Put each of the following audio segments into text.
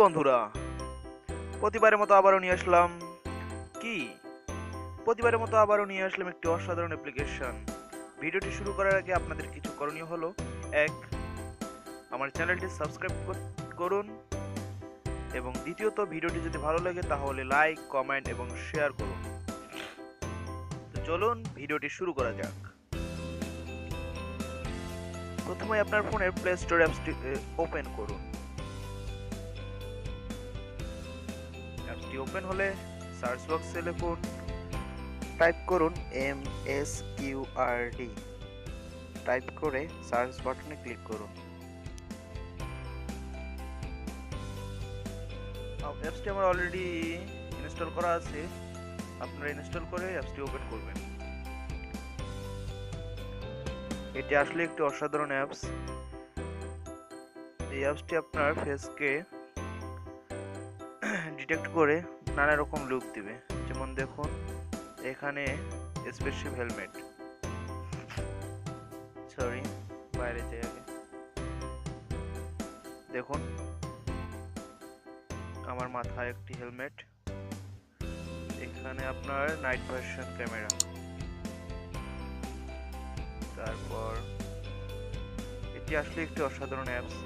বন্ধুরা, প্রতিবারের মতো আবারও নিয়ে আসলাম কি প্রতিবারের মতো আবারও নিয়ে আসলাম একটি অসাধারণ অ্যাপ্লিকেশন। ভিডিওটি শুরু করার আগে আপনাদের কিছু করণীয় হলো, এক, আমার চ্যানেলটি সাবস্ক্রাইব করুন, এবং দ্বিতীয়ত, ভিডিওটি যদি ভালো লাগে তাহলে লাইক, কমেন্ট এবং শেয়ার করুন। তো চলুন ভিডিওটি শুরু করা যাক। প্রথমে আপনার ফোনের প্লে স্টোর অ্যাপসটি ওপেন করুন। অ্যাপসটি ওপেন হলে সার্চ বক্সে লিখুন, টাইপ করুন MSQRD, টাইপ করে সার্চ বাটনে ক্লিক করুন। অ্যাপসটি আমার অলরেডি ইনস্টল করা আছে, আপনারা ইনস্টল করে অ্যাপসটি ওপেন করবেন। এটি আসলে একটি অসাধারণ অ্যাপস। এই অ্যাপসটি আপনার ফেসকে ডিটেক্ট করে নানা রকম লুক দিবে। যেমন দেখুন, এখানে স্পেসশিপ হেলমেট, বাইরে যাই আগে। দেখুন, আমার মাথায় একটি হেলমেট। এখানে আপনার নাইট ভার্সন ক্যামেরা, তারপর এটি আসলে একটি অসাধারণ অ্যাপস।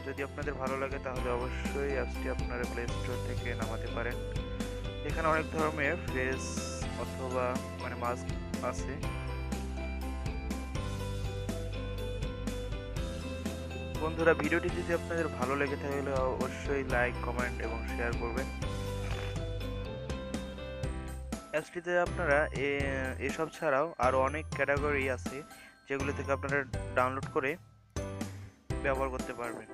যদি আপনাদের ভালো লাগে তাহলে অবশ্যই অ্যাপসটি আপনারা প্লে স্টোর থেকে নামাতে পারেন। এখানে অনেক ধরনের ফেস অথবা মাস্ক আছে। বন্ধুরা, ভিডিওটি যদি আপনাদের ভালো লেগে থাকে তাহলে অবশ্যই লাইক, কমেন্ট এবং শেয়ার করবেন। অ্যাপসটিতে আপনারা এসব ছাড়াও আরও অনেক ক্যাটাগরি আছে, যেগুলো থেকে আপনারা ডাউনলোড করে ব্যবহার করতে পারবেন।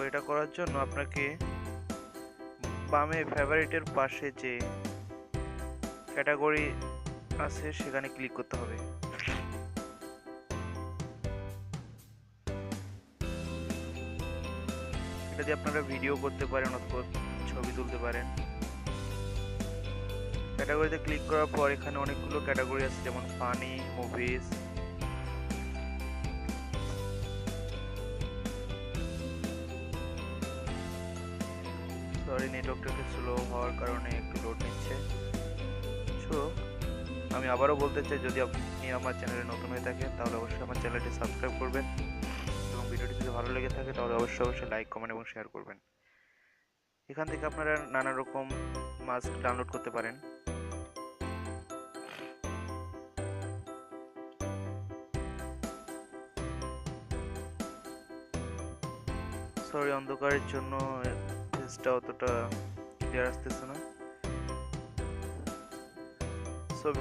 এটা করার জন্য আপনাকে বামে ফেভারিটের পাশে যে ক্যাটাগরি আছে সেখানে ক্লিক করতে হবে। এটা দিয়ে আপনারা ভিডিও করতে পারেন অথবা ছবি তুলতে পারেন। ক্যাটাগরিতে ক্লিক করার পর এখানে অনেকগুলো ক্যাটাগরি আছে, যেমন ফানি, মুভিজ, নেটওয়ার্কটা একটু স্লো হওয়ার কারণে একটু লোড নিচ্ছে। আমি আবারও বলতে চাই, যদি আপনি আমার চ্যানেলে নতুন হয়ে থাকেন তাহলে অবশ্যই আমার চ্যানেলটি সাবস্ক্রাইব করবেন, এবং ভিডিওটি যদি ভালো লেগে থাকে তাহলে অবশ্যই লাইক, কমেন্ট এবং শেয়ার করবেন। এখান থেকে আপনারা নানা রকম মাস্ক ডাউনলোড করতে পারেন। অন্ধকারের জন্য ফেসটা অতটা ক্লিয়ার আসতেছে না।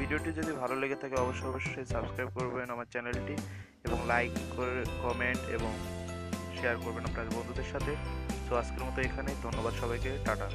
ভিডিওটি যদি ভালো লেগে থাকে অবশ্যই সাবস্ক্রাইব করবেন আমার চ্যানেলটি, এবং লাইক করে কমেন্ট এবং শেয়ার করবেন আপনাদের বন্ধুদের সাথে। আজকের মতো এখানেই, ধন্যবাদ সবাইকে, টাটা।